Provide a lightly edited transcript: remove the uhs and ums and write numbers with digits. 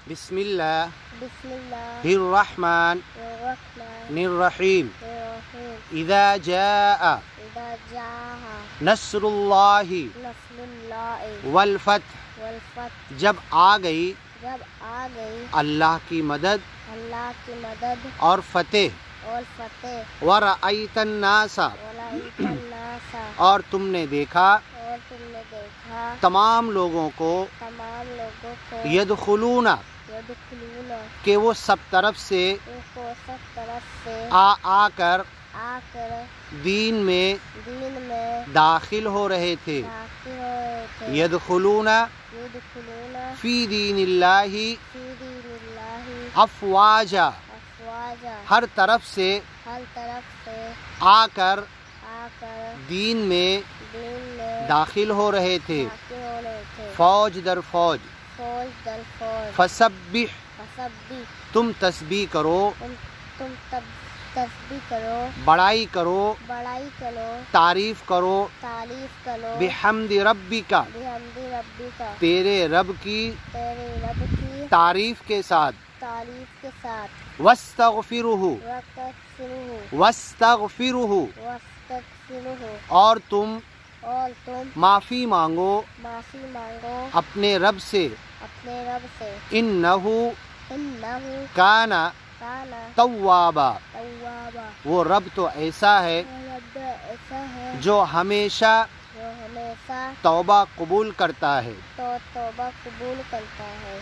بسم اللہ بسم اللہ الرحمن الرحمن الرحیم الرحیم اذا جاء اذا جاء نصر اللہ نصر اللہ والفتح والفتح جب آ گئی جب آ گئی اللہ کی مدد اللہ کی مدد اور فتح اور فتح ورأیت الناس ورأیت الناس اور تم نے دیکھا اور تم نے دیکھا تمام لوگوں کو تمام لوگوں کو یدخلون یدخلون کہ وہ سب طرف سے کو سب طرف سے آ کر آ کر دین میں داخل ہو رہے تھے داخل ہو رہے تھے یدخلون یدخلون فی دین اللہ فی دین اللہ افواجا افواجا ہر طرف سے آ کر دین میں داخل ہو رہے تھے داخل ہو رہے تھے فوج در فوج فوج در فوج فسبح فسبح تم تسبیح کرو تم تسبیح کرو بڑائی کرو بڑائی کرو تعریف کرو تعریف کرو بحمد ربک بحمد ربک تیرے رب کی تیرے رب کی تعریف کے ساتھ تعریف کے ساتھ واستغفرہ واستغفرہ اور تم معافی مانگو معافی مانگو اپنے رب سے اپنے رب سے انہ انہ کان کان توابا توابا وہ رب تو ایسا ہے رب ایسا ہے جو ہمیشہ جو ہمیشہ توبہ قبول کرتا ہے توبہ قبول کرتا ہے